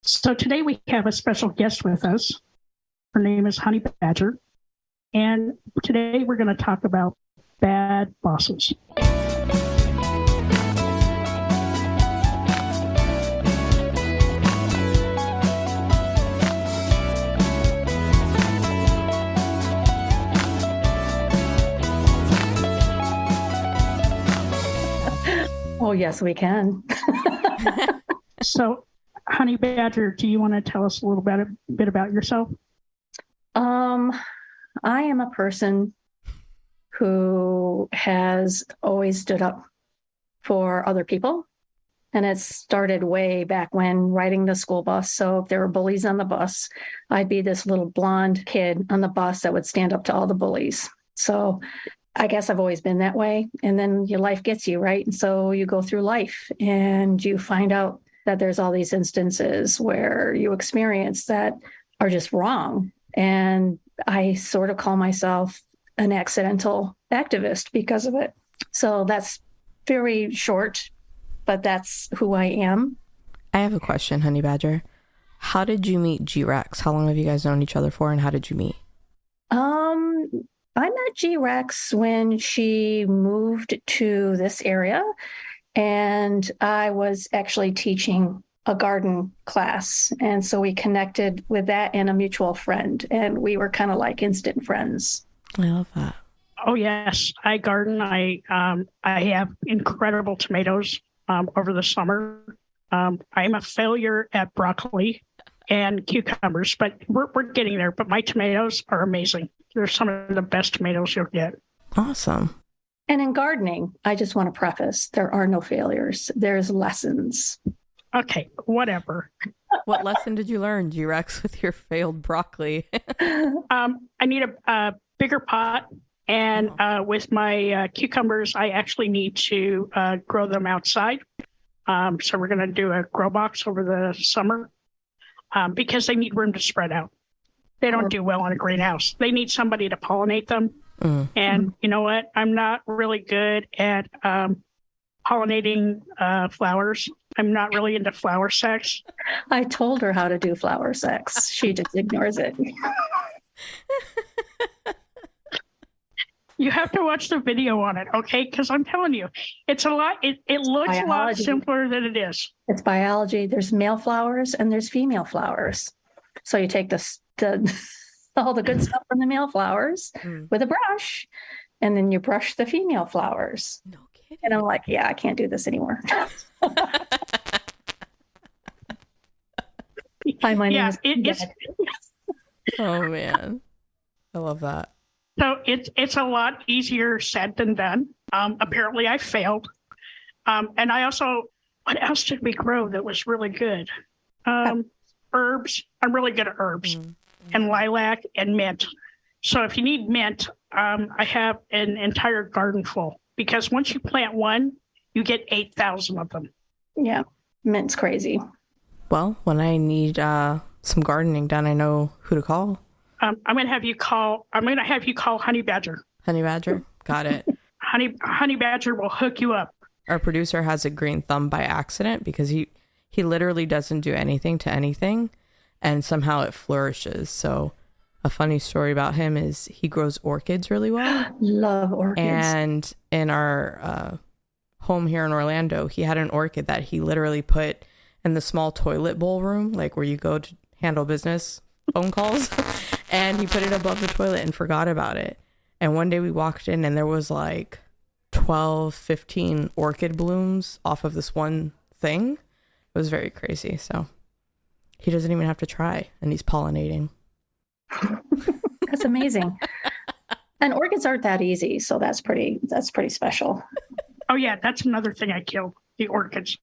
So today we have a special guest with us. Her name is Honey Badger. And today we're going to talk about bad bosses. Oh, yes, we can. So, Honey Badger, do you want to tell us a little bit about yourself? I am a person who has always stood up for other people. And it started way back when riding the school bus. So if there were bullies on the bus, I'd be this little blonde kid on the bus that would stand up to all the bullies. So I guess I've always been that way. And then your life gets you, right? And so you go through life and you find out that there's all these instances where you experience that are just wrong. And I sort of call myself an accidental activist because of it. So that's very short, but that's who I am. I have a question, Honey Badger. How did you meet G-Rex? How long have you guys known each other for, and how did you meet? I met G-Rex when she moved to this area, and I was actually teaching a garden class. And so we connected with that and a mutual friend, and we were kind of like instant friends. I love that. Oh, yes. I garden. I have incredible tomatoes over the summer. I'm a failure at broccoli and cucumbers, but we're getting there. But my tomatoes are amazing. They're some of the best tomatoes you'll get. Awesome. And in gardening, I just want to preface, there are no failures. There's lessons. Okay, whatever. What lesson did you learn, G-Rex, with your failed broccoli? I need a bigger pot. And with my cucumbers, I actually need to grow them outside. So we're going to do a grow box over the summer because they need room to spread out. They don't do well in a greenhouse. They need somebody to pollinate them. And you know what? I'm not really good at pollinating flowers. I'm not really into flower sex. I told her how to do flower sex. She just ignores it. You have to watch the video on it, okay? Because I'm telling you, it's a lot. It looks biology. A lot simpler than it is. It's biology. There's male flowers and there's female flowers. So you take all the good stuff from the male flowers with a brush, and then you brush the female flowers. No kidding. And I'm like, yeah, I can't do this anymore. Hi, my name is. Oh man, I love that. So it's a lot easier said than done. Apparently I failed. And I also, what else did we grow that was really good? Herbs. I'm really good at herbs and lilac and mint. So if you need mint, I have an entire garden full because once you plant one, you get 8,000 of them. Yeah. Mint's crazy. Well, when I need some gardening done, I know who to call. I'm going to have you call Honey Badger. Honey Badger. Got it. Honey Badger will hook you up. Our producer has a green thumb by accident because he literally doesn't do anything to anything and somehow it flourishes. So a funny story about him is he grows orchids really well. Love orchids. And in our home here in Orlando, he had an orchid that he literally put in the small toilet bowl room, like where you go to handle business phone calls. And he put it above the toilet and forgot about it. And one day we walked in and there was like 12, 15 orchid blooms off of this one thing. It was very crazy. So he doesn't even have to try and he's pollinating. That's amazing. And orchids aren't that easy. So that's pretty special. Oh yeah. That's another thing I killed. The orchids.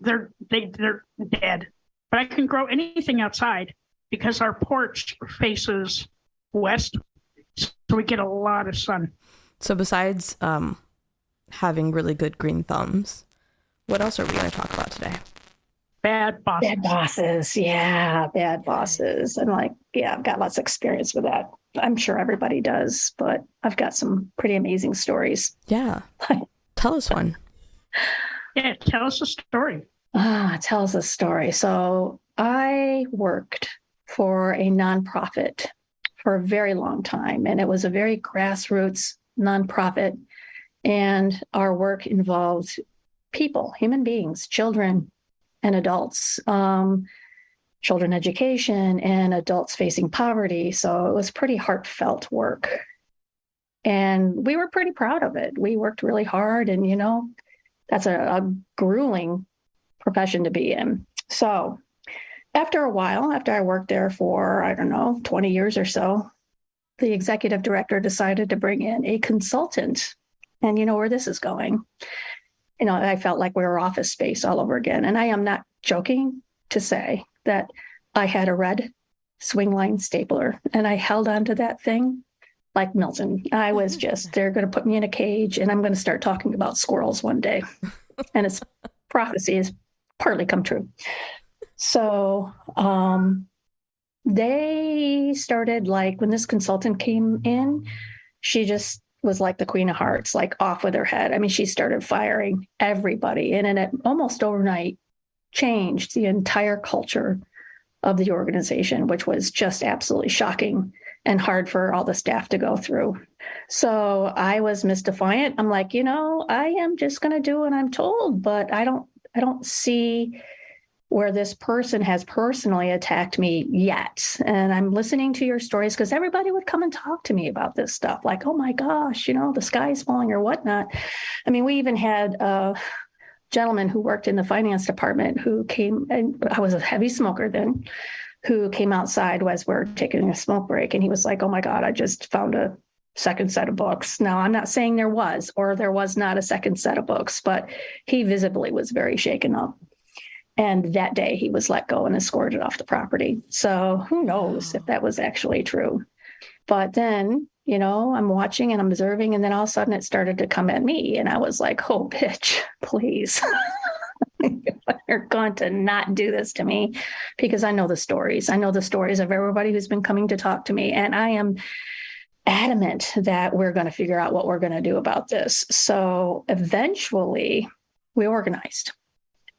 They're dead, but I can grow anything outside. Because our porch faces west, so we get a lot of sun. So besides having really good green thumbs, what else are we going to talk about today? Bad bosses. Bad bosses. Yeah, bad bosses. And I've got lots of experience with that. I'm sure everybody does, but I've got some pretty amazing stories. Yeah. Tell us one. Yeah, tell us a story. Tell us a story. So I worked for a nonprofit for a very long time, and it was a very grassroots nonprofit. And our work involved people, human beings, children and adults, children education and adults facing poverty. So it was pretty heartfelt work. And we were pretty proud of it. We worked really hard, and, that's a grueling profession to be in. So after a while, after I worked there for, 20 years or so, the executive director decided to bring in a consultant. And you know where this is going. I felt like we were Office Space all over again. And I am not joking to say that I had a red swing line stapler and I held onto that thing like Milton. I was just, they're going to put me in a cage and I'm going to start talking about squirrels one day. And its prophecy has partly come true. So they started, like, when this consultant came in, she just was like the Queen of Hearts, like off with her head. I mean, she started firing everybody. And it almost overnight changed the entire culture of the organization, which was just absolutely shocking and hard for all the staff to go through. So I was misdefiant. I'm like, I am just going to do what I'm told, but I don't see where this person has personally attacked me yet. And I'm listening to your stories because everybody would come and talk to me about this stuff. Like, oh my gosh, the sky's falling or whatnot. I mean, we even had a gentleman who worked in the finance department who came, and I was a heavy smoker then, who came outside as we're taking a smoke break. And he was like, oh my God, I just found a second set of books. Now, I'm not saying there was not a second set of books, but he visibly was very shaken up. And that day he was let go and escorted off the property. So who knows if that was actually true. But then, I'm watching and I'm observing, and then all of a sudden it started to come at me. And I was like, oh, bitch, please. You're going to not do this to me, because I know the stories. I know the stories of everybody who's been coming to talk to me. And I am adamant that we're going to figure out what we're going to do about this. So eventually we organized.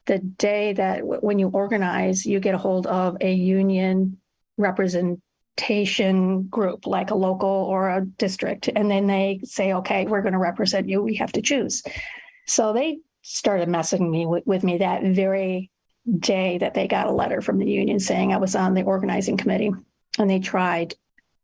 The day that when you organize, you get a hold of a union representation group, like a local or a district. And then they say, okay, we're going to represent you. We have to choose. So they started messing with me that very day that they got a letter from the union saying I was on the organizing committee. And they tried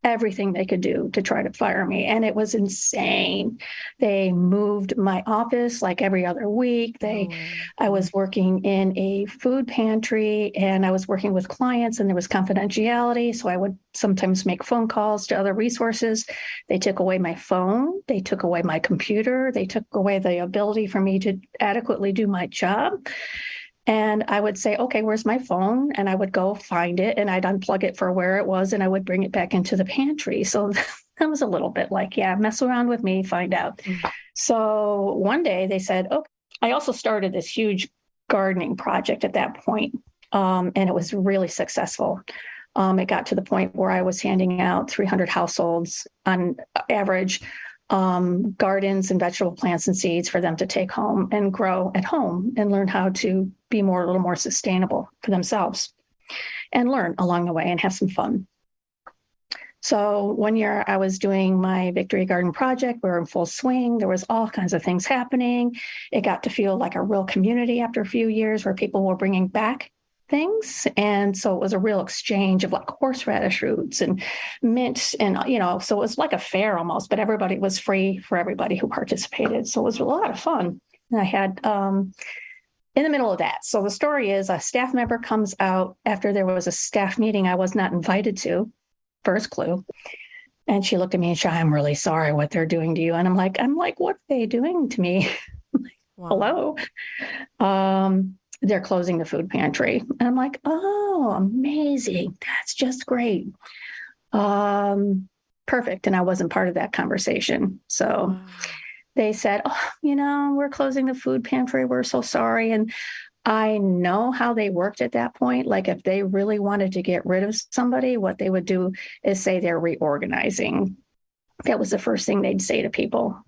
everything they could do to try to fire me. And it was insane. They moved my office like every other week. I was working in a food pantry and I was working with clients, and there was confidentiality. So I would sometimes make phone calls to other resources. They took away my phone. They took away my computer. They took away the ability for me to adequately do my job. And I would say, okay, where's my phone? And I would go find it and I'd unplug it for where it was and I would bring it back into the pantry. So that was a little bit like, yeah, mess around with me, find out. Mm-hmm. So one day they said, okay, I also started this huge gardening project at that point. And it was really successful. It got to the point where I was handing out 300 households on average gardens and vegetable plants and seeds for them to take home and grow at home and learn how to be a little more sustainable for themselves and learn along the way and have some fun. So one year I was doing my Victory Garden project. We were in full swing. There was all kinds of things happening. It got to feel like a real community after a few years where people were bringing back things. And so it was a real exchange of like horseradish roots and mint. And, so it was like a fair almost, but everybody was free for everybody who participated. So it was a lot of fun. And I had, in the middle of that. So the story is a staff member comes out after there was a staff meeting I was not invited to, first clue. And she looked at me and said, I'm really sorry what they're doing to you. And I'm like, what are they doing to me? Wow. Hello. They're closing the food pantry. And I'm like, oh, amazing. That's just great. Perfect. And I wasn't part of that conversation. So they said, we're closing the food pantry. We're so sorry. And I know how they worked at that point. Like if they really wanted to get rid of somebody, what they would do is say they're reorganizing. That was the first thing they'd say to people.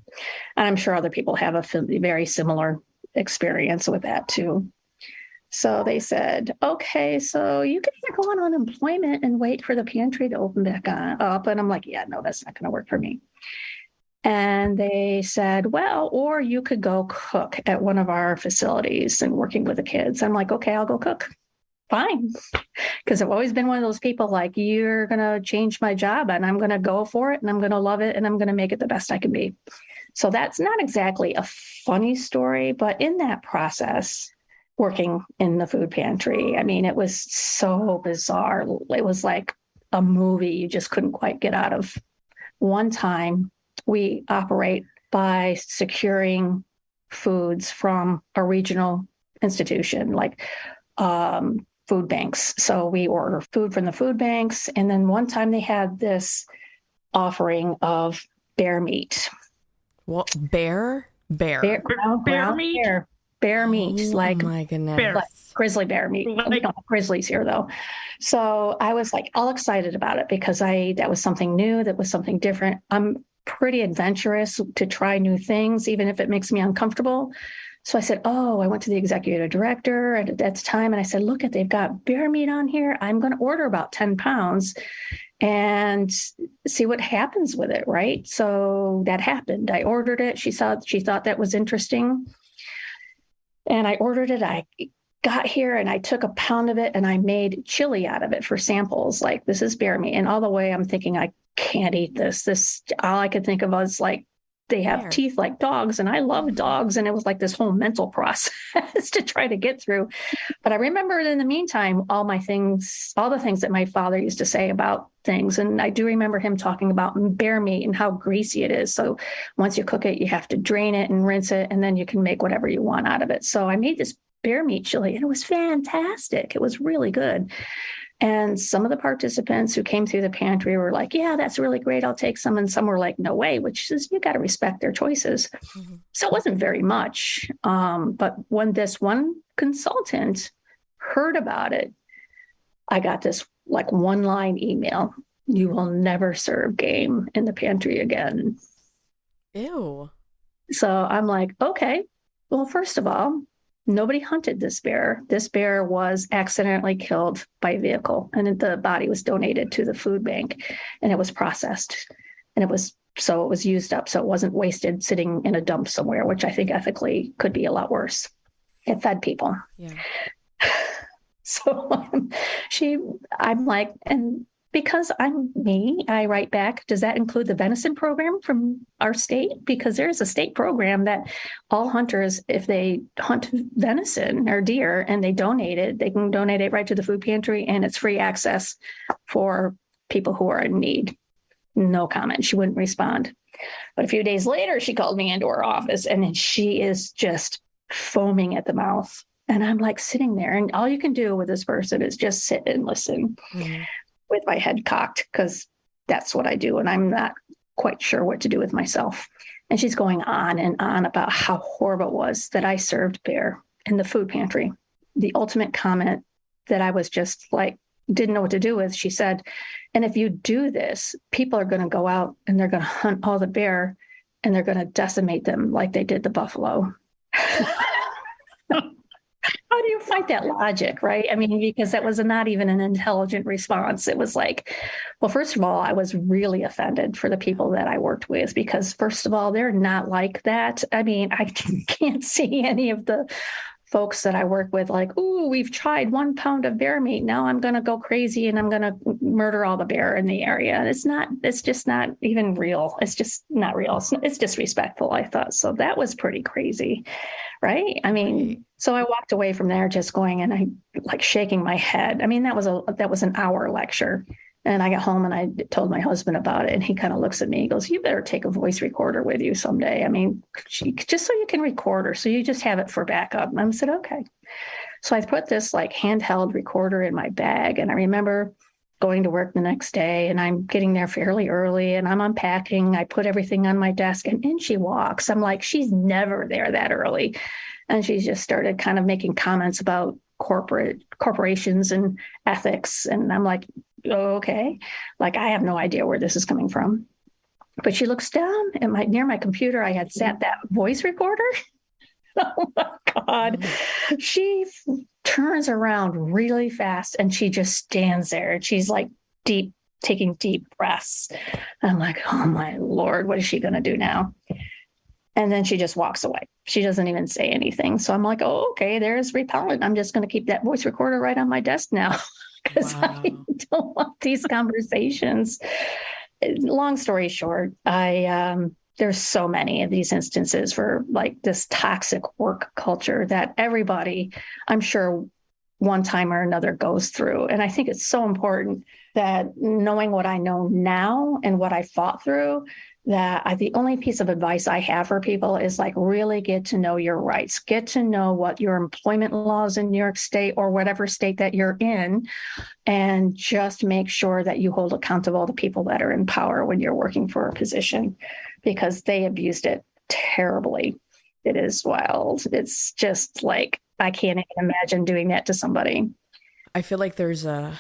And I'm sure other people have a very similar experience with that too. So they said, okay, so you can go on unemployment and wait for the pantry to open back up. And I'm like, yeah, no, that's not going to work for me. And they said, well, or you could go cook at one of our facilities and working with the kids. I'm like, okay, I'll go cook. Fine. Because I've always been one of those people like, you're going to change my job and I'm going to go for it and I'm going to love it and I'm going to make it the best I can be. So that's not exactly a funny story, but in that process, working in the food pantry, I mean, it was so bizarre. It was like a movie you just couldn't quite get out of. One time, we operate by securing foods from a regional institution, like food banks. So we order food from the food banks. And then one time they had this offering of bear meat. What? Bear Bear meat? Bear meat, like my goodness, bear. Grizzly bear meat. Like, we don't have grizzlies here though. So I was like all excited about it because that was something new, that was something different. I'm pretty adventurous to try new things, even if it makes me uncomfortable. So I said, I went to the executive director at the time and I said, look, they've got bear meat on here. I'm going to order about 10 pounds and see what happens with it. Right. So that happened. I ordered it. She thought that was interesting. And I ordered it. I got here and I took a pound of it and I made chili out of it for samples. Like, this is bear meat. And all the way I'm thinking, I can't eat this. All I could think of was like, they have teeth like dogs and I love dogs. And it was like this whole mental process to try to get through. But I remember in the meantime, all the things that my father used to say about things. And I do remember him talking about bear meat and how greasy it is. So once you cook it, you have to drain it and rinse it, and then you can make whatever you want out of it. So I made this bear meat chili and it was fantastic. It was really good. And some of the participants who came through the pantry were like, yeah, that's really great. I'll take some. And some were like, no way, which is, you got to respect their choices. Mm-hmm. So it wasn't very much. But when this one consultant heard about it, I got this like 1-line email. You will never serve game in the pantry again. Ew. So I'm like, okay, well, first of all, nobody hunted this bear. This bear was accidentally killed by a vehicle, and the body was donated to the food bank, and it was processed, and it was used up. So it wasn't wasted sitting in a dump somewhere, which I think ethically could be a lot worse. It fed people. Yeah. So I'm like, and because I'm me, I write back, does that include the venison program from our state? Because there's a state program that all hunters, if they hunt venison or deer and they donate it, they can donate it right to the food pantry, and it's free access for people who are in need. No comment. She wouldn't respond. But a few days later, she called me into her office and she is just foaming at the mouth. And I'm like sitting there, and all you can do with this person is just sit and listen. Mm-hmm. With my head cocked, because that's what I do. And I'm not quite sure what to do with myself. And she's going on and on about how horrible it was that I served bear in the food pantry. The ultimate comment that I was just like, didn't know what to do with, she said, and if you do this, people are going to go out and they're going to hunt all the bear and they're going to decimate them like they did the buffalo. How do you fight that logic, right? I mean, because that was not even an intelligent response. It was like, well, first of all, I was really offended for the people that I worked with because, first of all, they're not like that. I mean, I can't see any of the folks that I work with like, ooh, we've tried 1 pound of bear meat. Now I'm going to go crazy and I'm going to murder all the bear in the area. It's just not even real. It's just not real. It's disrespectful, I thought. So that was pretty crazy, right? I mean, So I walked away from there just going and I like shaking my head. I mean, that was an hour lecture. And I got home and I told my husband about it. And he kind of looks at me. He goes, you better take a voice recorder with you someday. I mean, just so you can record her. So you just have it for backup. And I said, okay. So I put this like handheld recorder in my bag. And I remember going to work the next day and I'm getting there fairly early and I'm unpacking. I put everything on my desk and in she walks. I'm like, she's never there that early. And she just started kind of making comments about corporations and ethics. And I'm like, oh, okay. Like, I have no idea where this is coming from. But she looks down at near my computer. I had set that voice recorder. Oh my God. She turns around really fast and she just stands there. And she's like taking deep breaths. I'm like, oh my Lord, what is she going to do now? And then she just walks away. She doesn't even say anything. So I'm like, oh, okay, there's repellent. I'm just going to keep that voice recorder right on my desk now because I don't want these conversations. Long story short, there's so many of these instances for like this toxic work culture that everybody, I'm sure, one time or another goes through. And I think it's so important that knowing what I know now and what I fought through, that the only piece of advice I have for people is like really get to know your rights, get to know what your employment laws in New York State or whatever state that you're in, and just make sure that you hold accountable the people that are in power when you're working for a position, because they abused it terribly. It is wild. It's just like, I can't even imagine doing that to somebody. I feel like there's a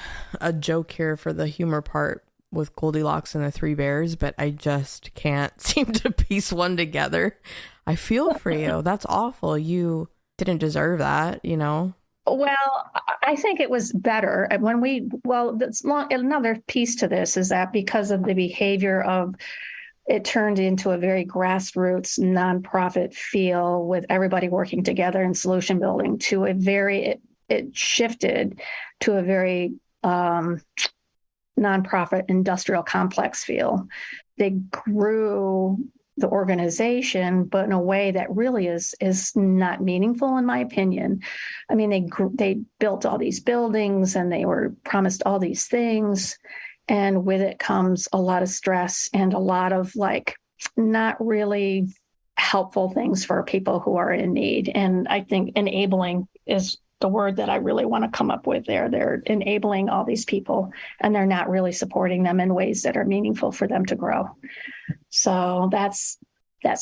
joke here for the humor part with Goldilocks and the Three Bears, but I just can't seem to piece one together. I feel for you. That's awful. You didn't deserve that, you know? Well, I think it was better another piece to this is that because of the behavior of it turned into a very grassroots nonprofit feel with everybody working together and solution building to it shifted to a very nonprofit industrial complex feel. They grew the organization, but in a way that really is not meaningful, in my opinion. I mean, they built all these buildings and they were promised all these things. And with it comes a lot of stress and a lot of like not really helpful things for people who are in need. And I think enabling is the word that I really want to come up with there. They're enabling all these people and they're not really supporting them in ways that are meaningful for them to grow. So that's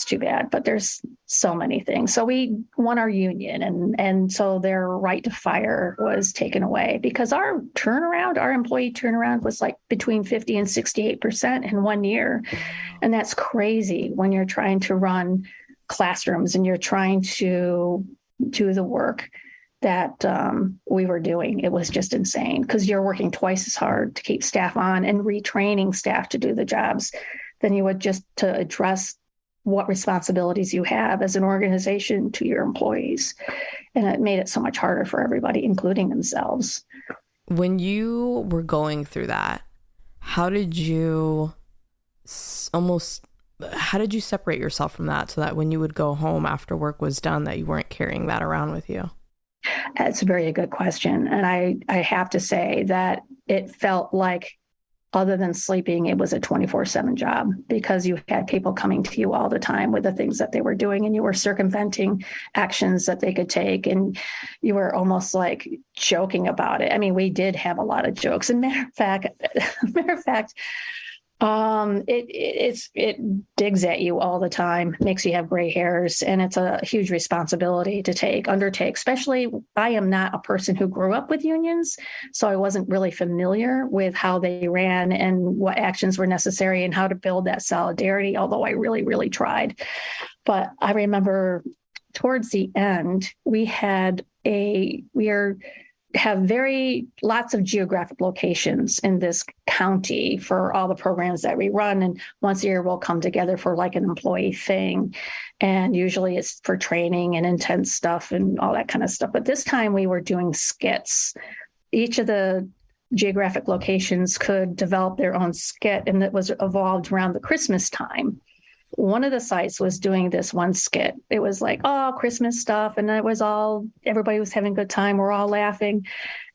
too bad, but there's so many things. So we won our union and so their right to fire was taken away because our employee turnaround was like between 50 and 68% in 1 year. And that's crazy when you're trying to run classrooms and you're trying to do the work that we were doing. It was just insane because you're working twice as hard to keep staff on and retraining staff to do the jobs than you would just to address what responsibilities you have as an organization to your employees. And it made it so much harder for everybody, including themselves. When you were going through that, how did you separate yourself from that so that when you would go home after work was done, that you weren't carrying that around with you? That's a very good question. And I have to say that it felt like, other than sleeping, it was a 24/7 job because you had people coming to you all the time with the things that they were doing and you were circumventing actions that they could take. And you were almost like joking about it. I mean, we did have a lot of jokes. And matter of fact, it digs at you all the time, makes you have gray hairs, and it's a huge responsibility to undertake, especially I am not a person who grew up with unions, so I wasn't really familiar with how they ran and what actions were necessary and how to build that solidarity, although I really, really tried. But I remember towards the end, we have lots of geographic locations in this county for all the programs that we run. And once a year, we'll come together for like an employee thing. And usually it's for training and intense stuff and all that kind of stuff. But this time we were doing skits. Each of the geographic locations could develop their own skit, and it was evolved around the Christmas time. One of the sites was doing this one skit. It was like, oh, Christmas stuff. And everybody was having a good time. We're all laughing.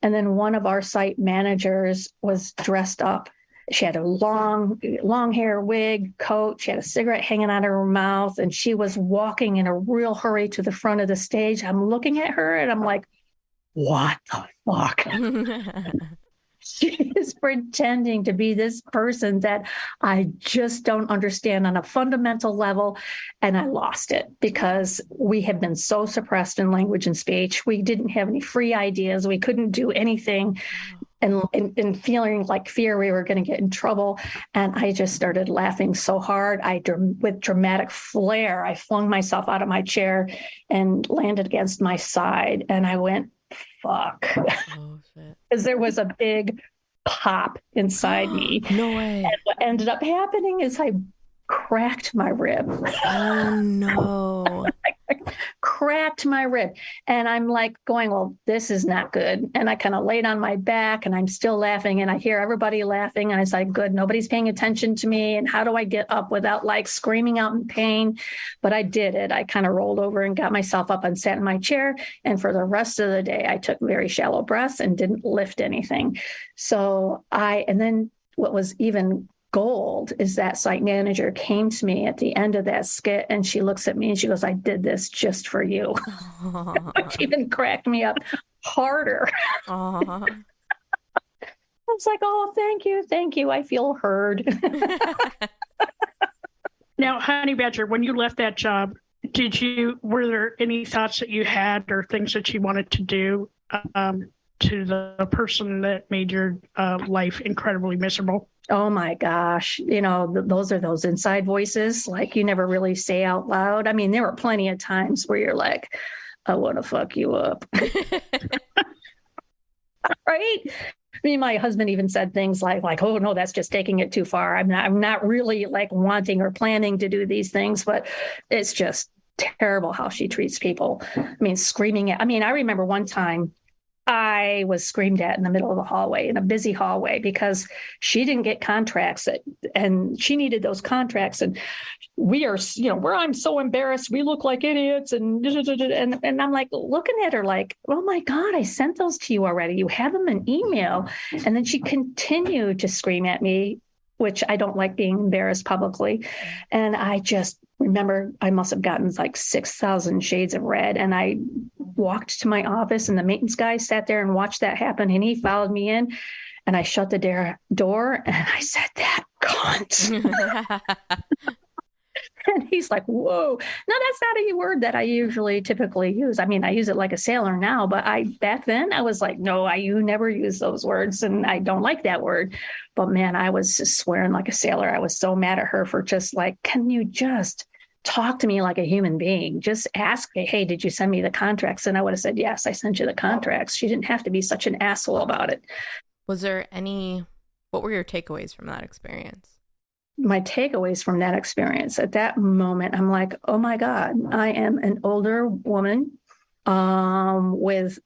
And then one of our site managers was dressed up. She had a long hair wig, coat. She had a cigarette hanging out of her mouth. And she was walking in a real hurry to the front of the stage. I'm looking at her and I'm like, what the fuck? She is pretending to be this person that I just don't understand on a fundamental level. And I lost it because we had been so suppressed in language and speech. We didn't have any free ideas. We couldn't do anything. And feeling like fear we were going to get in trouble. And I just started laughing so hard. With dramatic flair, I flung myself out of my chair and landed against my side. And I went fuck. Oh shit. Because there was a big pop inside me. No way. And what ended up happening is I cracked my rib. Oh no. Cracked my rib. And I'm like going, well, this is not good. And I kind of laid on my back and I'm still laughing and I hear everybody laughing. And I was like, good, nobody's paying attention to me. And how do I get up without like screaming out in pain? But I did it. I kind of rolled over and got myself up and sat in my chair. And for the rest of the day, I took very shallow breaths and didn't lift anything. And then what was even gold is that site manager came to me at the end of that skit and she looks at me and she goes, I did this just for you. Which even cracked me up harder. I was like, oh, thank you. I feel heard. Now, Honey Badger, when you left that job, were there any thoughts that you had or things that you wanted to do to the person that made your life incredibly miserable? Oh my gosh. Those are those inside voices, like you never really say out loud. I mean, there were plenty of times where you're like, I want to fuck you up. Right? I mean, my husband even said things like, oh no, that's just taking it too far. I'm not really like wanting or planning to do these things, but it's just terrible how she treats people. I mean, I remember one time I was screamed at in the middle of a hallway, in a busy hallway, because she didn't get contracts and she needed those contracts. And I'm so embarrassed. We look like idiots. And I'm like looking at her like, oh my God, I sent those to you already. You have them in email. And then she continued to scream at me, which I don't like being embarrassed publicly. And I just remember I must have gotten like 6,000 shades of red. And I walked to my office and the maintenance guy sat there and watched that happen. And he followed me in and I shut the door and I said, that cunt. And he's like, whoa. No, that's not a word that I typically use. I mean, I use it like a sailor now, but back then I was like, no, you never use those words. And I don't like that word. But man, I was just swearing like a sailor. I was so mad at her for just like, can you just talk to me like a human being? Just ask me, hey, did you send me the contracts? And I would have said, yes, I sent you the contracts. She didn't have to be such an asshole about it. What were your takeaways from that experience? My takeaways from that experience at that moment, I'm like, oh my God, I am an older woman with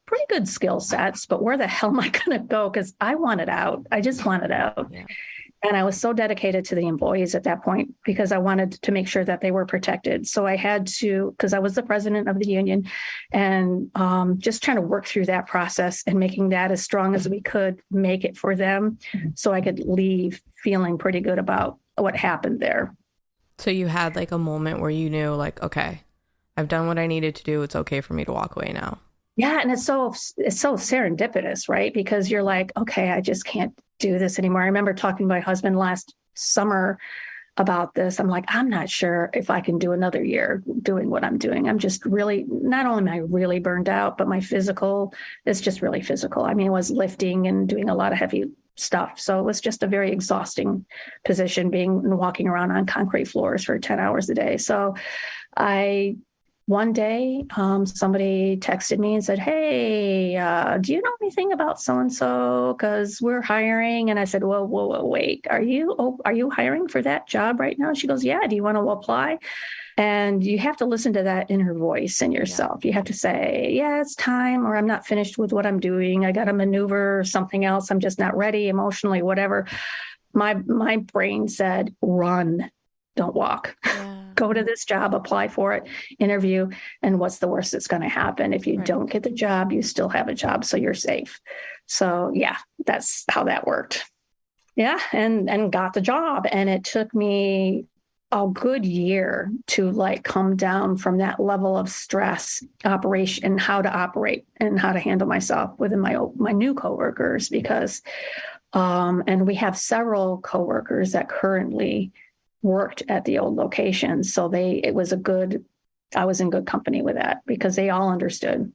pretty good skill sets, but where the hell am I going to go? Because I wanted out. I just wanted out. Yeah. And I was so dedicated to the employees at that point because I wanted to make sure that they were protected. So I had to, because I was the president of the union, and just trying to work through that process and making that as strong as we could make it for them so I could leave feeling pretty good about what happened there. So you had like a moment where you knew like, okay, I've done what I needed to do. It's okay for me to walk away now. Yeah. And it's so serendipitous, right? Because you're like, okay, I just can't do this anymore. I remember talking to my husband last summer about this. I'm like, I'm not sure if I can do another year doing what I'm doing. I'm just really, not only am I really burned out, but my physical is just really physical. I mean, I was lifting and doing a lot of heavy stuff. So it was just a very exhausting position walking around on concrete floors for 10 hours a day. So one day, somebody texted me and said, hey, do you know anything about so-and-so? Because we're hiring. And I said, whoa, wait, are you hiring for that job right now? She goes, yeah, do you want to apply? And you have to listen to that inner voice in yourself. Yeah. You have to say, yeah, it's time, or I'm not finished with what I'm doing. I got to maneuver or something else. I'm just not ready emotionally, whatever. My brain said, run, don't walk. Yeah. Go to this job, apply for it, interview, and what's the worst that's going to happen? If you don't get the job, you still have a job, so you're safe. So yeah, that's how that worked. Yeah, and got the job, and it took me a good year to like come down from that level of stress, operation, and how to operate and how to handle myself within my new coworkers, because and we have several coworkers that currently worked at the old location. So I was in good company with that because they all understood.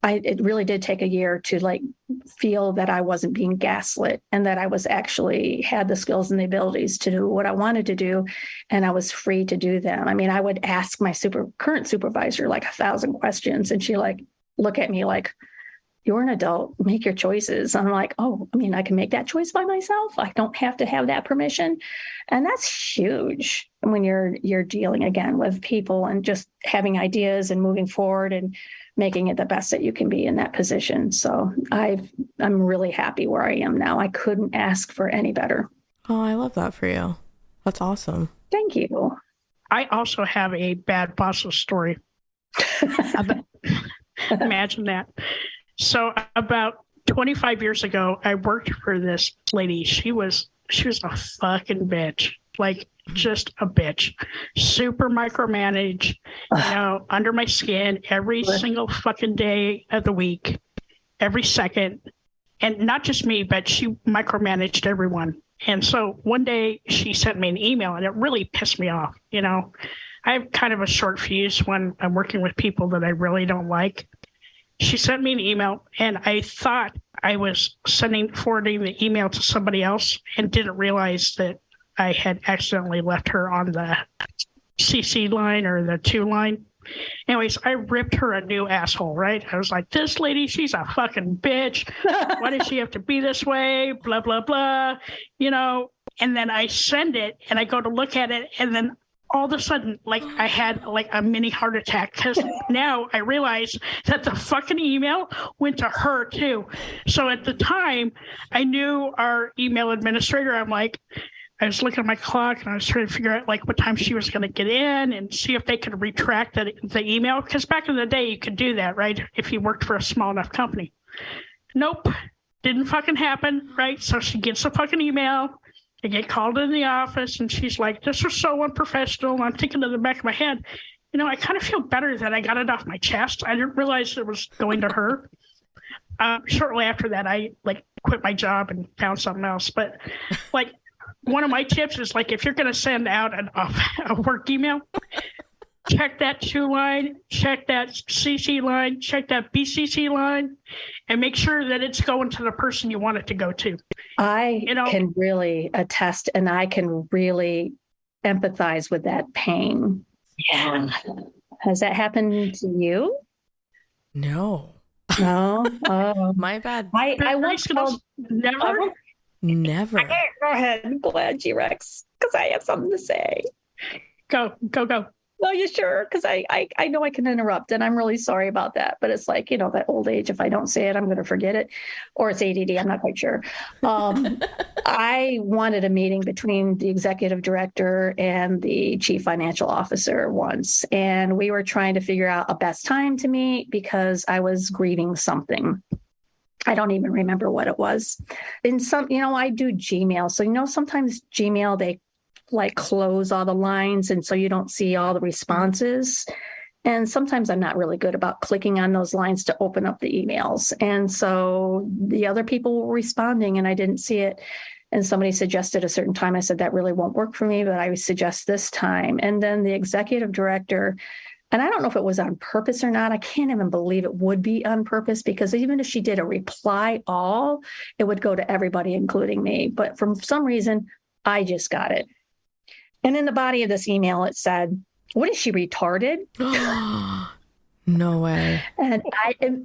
It really did take a year to like feel that I wasn't being gaslit and that I was actually had the skills and the abilities to do what I wanted to do. And I was free to do them. I mean, I would ask my current supervisor like 1,000 questions and she like look at me like, you're an adult, make your choices. I'm like, oh, I mean, I can make that choice by myself. I don't have to have that permission. And that's huge when you're dealing again with people and just having ideas and moving forward and making it the best that you can be in that position. So I'm really happy where I am now. I couldn't ask for any better. Oh, I love that for you. That's awesome. Thank you. I also have a bad bosses story. Imagine that. So about 25 years ago, I worked for this lady. She was a fucking bitch, like just a bitch, super micromanaged, under my skin every single fucking day of the week, every second. And not just me, but she micromanaged everyone. And so one day she sent me an email and it really pissed me off. I have kind of a short fuse when I'm working with people that I really don't like. She sent me an email and I thought I was forwarding the email to somebody else and didn't realize that I had accidentally left her on the CC line or the 2 line. Anyways, I ripped her a new asshole, right? I was like, this lady, she's a fucking bitch. Why does she have to be this way? Blah, blah, blah. And then I send it and I go to look at it. And then all of a sudden, like I had like a mini heart attack because now I realize that the fucking email went to her too. So at the time, I knew our email administrator. I was looking at my clock and I was trying to figure out like what time she was going to get in and see if they could retract the email. Because back in the day, you could do that, right? If you worked for a small enough company. Nope, didn't fucking happen, right? So she gets the fucking email. I get called in the office and she's like, this was so unprofessional. And I'm thinking in the back of my head, I kind of feel better that I got it off my chest. I didn't realize it was going to her. Shortly after that, I quit my job and found something else. But one of my tips is if you're going to send out a work email, check that 2 line, check that CC line, check that BCC line, and make sure that it's going to the person you want it to go to. I can really attest and I can really empathize with that pain. Yeah. Has that happened to you? No. No? Oh. My bad. I once called... Never. Go ahead. I'm glad, G-Rex, because I have something to say. Go. Well, you sure? Because I know I can interrupt, and I'm really sorry about that. But it's that old age. If I don't say it, I'm going to forget it. Or it's ADD. I'm not quite sure. I wanted a meeting between the executive director and the chief financial officer once. And we were trying to figure out a best time to meet because I was grieving something. I don't even remember what it was. In some, I do Gmail. So, sometimes Gmail, they close all the lines. And so you don't see all the responses. And sometimes I'm not really good about clicking on those lines to open up the emails. And so the other people were responding and I didn't see it. And somebody suggested a certain time. I said, that really won't work for me, but I would suggest this time. And then the executive director, and I don't know if it was on purpose or not. I can't even believe it would be on purpose because even if she did a reply all, it would go to everybody, including me. But for some reason, I just got it. And in the body of this email, it said, what is she, retarded? No way. And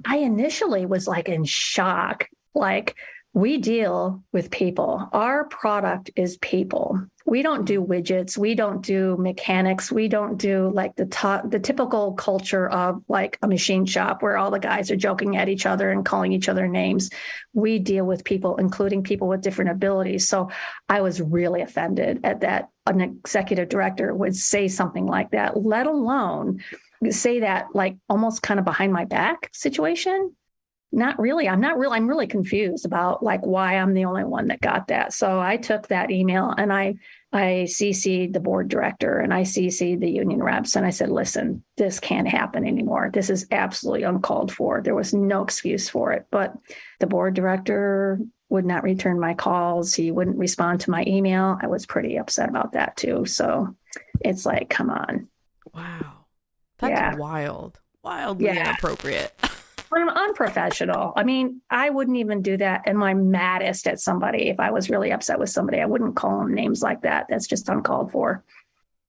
I initially was in shock. We deal with people. Our product is people. We don't do widgets. We don't do mechanics. We don't do the typical culture of a machine shop where all the guys are joking at each other and calling each other names. We deal with people, including people with different abilities. So I was really offended at that an executive director would say something like that, let alone say that almost kind of behind my back situation. Not really. I'm really confused about why I'm the only one that got that. So I took that email and I CC'd the board director and I CC'd the union reps. And I said, listen, this can't happen anymore. This is absolutely uncalled for. There was no excuse for it. But the board director would not return my calls. He wouldn't respond to my email. I was pretty upset about that too. So it's come on. Wow. That's wild. Wildly inappropriate. I'm unprofessional. I mean, I wouldn't even do that in my maddest at somebody. If I was really upset with somebody, I wouldn't call them names like that. That's just uncalled for.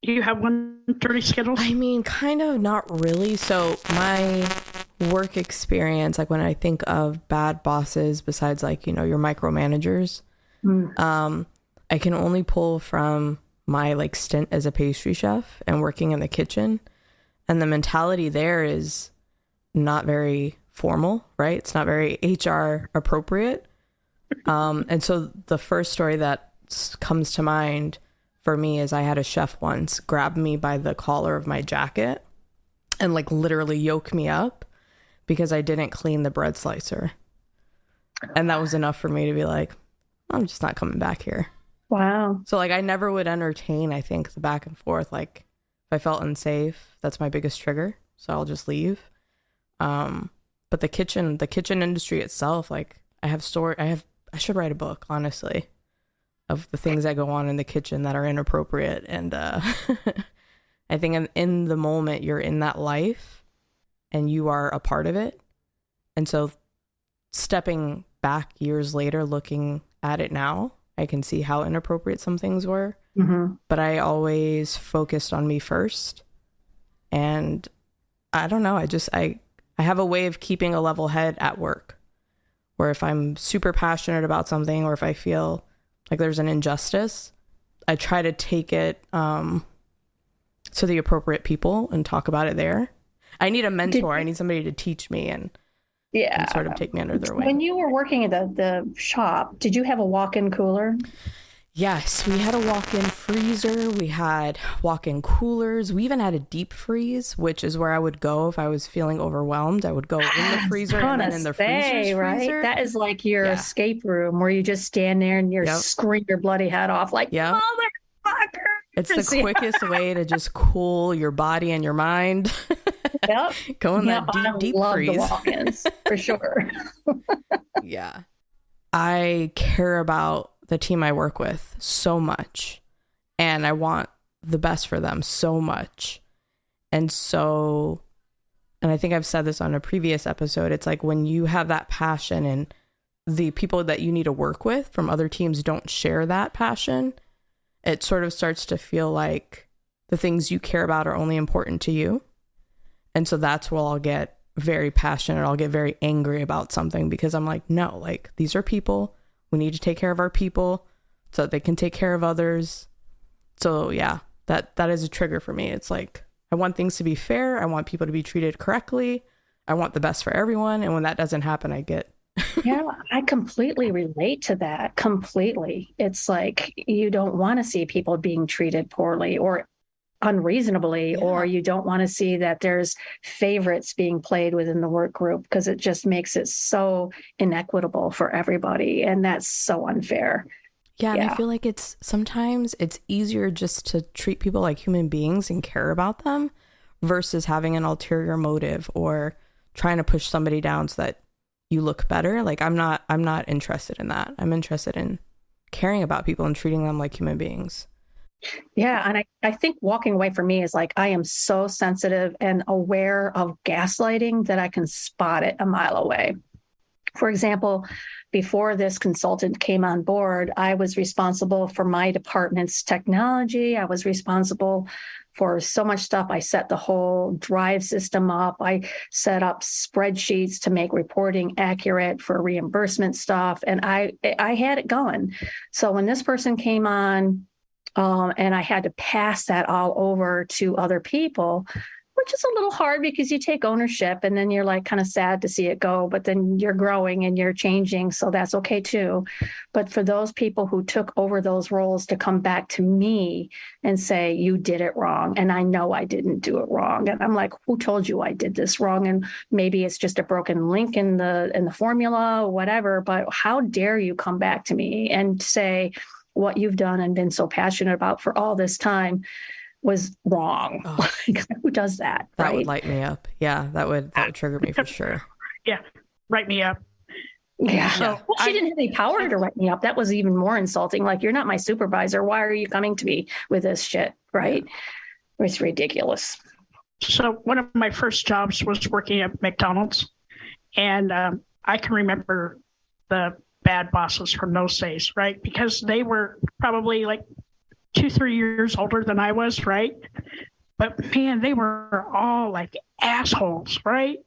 Do you have one dirty Skittles? I mean, kind of not really. So my work experience, like when I think of bad bosses, besides like, you know, your micromanagers, I can only pull from my like stint as a pastry chef and working in the kitchen. And the mentality there is not very formal, right? It's not very HR appropriate. And so the first story that comes to mind for me is I had a chef once grab me by the collar of my jacket and like literally yoke me up because I didn't clean the bread slicer. And that was enough for me to be like, I'm just not coming back here. Wow. So like I never would entertain, I think, the back and forth. Like if I felt unsafe, that's my biggest trigger. So I'll just leave. But the kitchen industry itself, like I should write a book, honestly, of the things that go on in the kitchen that are inappropriate. And I think in the moment you're in that life and you are a part of it. And so stepping back years later, looking at it now, I can see how inappropriate some things were. Mm-hmm. But I always focused on me first. And I don't know, I have a way of keeping a level head at work, where if I'm super passionate about something or if I feel like there's an injustice, I try to take it to the appropriate people and talk about it there. I need a mentor. I need somebody to teach me and sort of take me under their wing. When you were working at the shop, did you have a walk-in cooler? Yes, we had a walk-in freezer. We had walk-in coolers. We even had a deep freeze, which is where I would go if I was feeling overwhelmed. I would go in the freezer and then in the freezer. Right? That is like your escape room where you just stand there and you scream your bloody head off like, motherfucker. It's the quickest way to just cool your body and your mind. Yep. Go in that deep freeze. The walk-ins, for sure. Yeah. I care about the team I work with so much, and I want the best for them so much. And I think I've said this on a previous episode, it's like when you have that passion and the people that you need to work with from other teams don't share that passion, it sort of starts to feel like the things you care about are only important to you. And so that's where I'll get very passionate. I'll get very angry about something because I'm like, no, like these are people. We need to take care of our people so that they can take care of others. So yeah, that is a trigger for me. It's like, I want things to be fair. I want people to be treated correctly. I want the best for everyone. And when that doesn't happen, I get... Yeah, I completely relate to that. Completely. It's like, you don't want to see people being treated poorly or unreasonably, or you don't want to see that there's favorites being played within the work group, because it just makes it so inequitable for everybody. And that's so unfair. Yeah. And I feel like sometimes it's easier just to treat people like human beings and care about them versus having an ulterior motive or trying to push somebody down so that you look better. Like I'm not interested in that. I'm interested in caring about people and treating them like human beings. Yeah. And I think walking away for me is like, I am so sensitive and aware of gaslighting that I can spot it a mile away. For example, before this consultant came on board, I was responsible for my department's technology. I was responsible for so much stuff. I set the whole drive system up. I set up spreadsheets to make reporting accurate for reimbursement stuff. And I had it going. So when this person came on, and I had to pass that all over to other people, which is a little hard because you take ownership and then you're like kind of sad to see it go, but then you're growing and you're changing. So that's okay too. But for those people who took over those roles to come back to me and say, you did it wrong. And I know I didn't do it wrong. And I'm like, who told you I did this wrong? And maybe it's just a broken link in the formula or whatever, but how dare you come back to me and say, what you've done and been so passionate about for all this time was wrong. Oh. Like, who does that? That would light me up. Yeah, that would trigger me for sure. Yeah, write me up. Yeah. So she didn't have any power to write me up. That was even more insulting. Like, you're not my supervisor. Why are you coming to me with this shit? Right? Yeah. It's ridiculous. So one of my first jobs was working at McDonald's, and I can remember the bad bosses from those days, right? Because they were probably like 2-3 years older than I was, right? But man, they were all like assholes, right?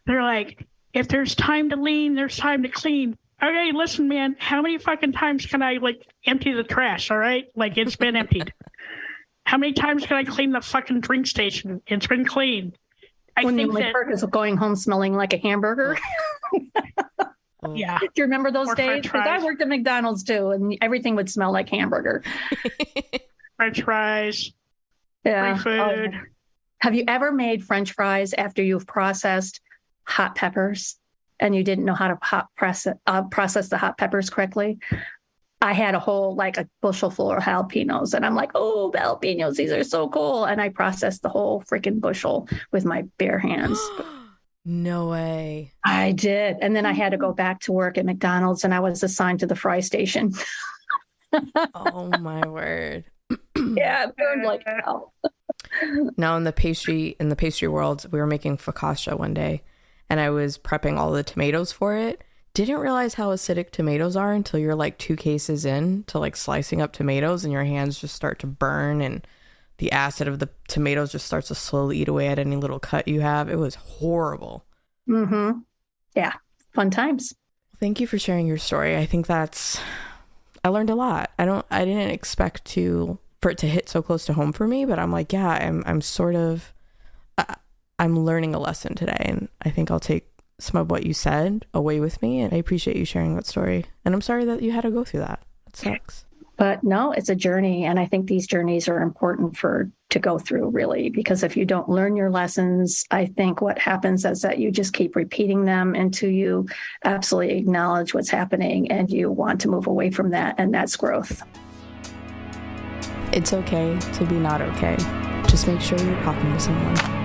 They're like, if there's time to lean, there's time to clean. Okay, listen, man, how many fucking times can I like empty the trash? All right, like it's been emptied. How many times can I clean the fucking drink station? It's been cleaned. When the only perk is going home smelling like a hamburger. Yeah. Do you remember those Or days? French Because I fries. worked at McDonald's too, and everything would smell like hamburger. French fries, Yeah. free Oh, food. yeah. Have you ever made French fries after you've processed hot peppers and you didn't know how to process the hot peppers correctly? I had a whole, like a bushel full of jalapenos, and I'm like, oh, jalapenos, these are so cool. And I processed the whole freaking bushel with my bare hands. No way. I did. And then I had to go back to work at McDonald's, and I was assigned to the fry station. Oh my word. Yeah, it burned like hell. Now in the pastry world, we were making focaccia one day, and I was prepping all the tomatoes for it. Didn't realize how acidic tomatoes are until you're like 2 cases in to like slicing up tomatoes, and your hands just start to burn, and the acid of the tomatoes just starts to slowly eat away at any little cut you have. It was horrible. Mm-hmm. Yeah, fun times. Thank you for sharing your story. I think I learned a lot. I didn't expect for it to hit so close to home for me, but I'm like, yeah, I'm learning a lesson today, and I think I'll take some of what you said away with me, and I appreciate you sharing that story. And I'm sorry that you had to go through that. It sucks. But no, it's a journey, and I think these journeys are important to go through, really, because if you don't learn your lessons, I think what happens is that you just keep repeating them until you absolutely acknowledge what's happening and you want to move away from that, and that's growth. It's okay to be not okay. Just make sure you're talking to someone.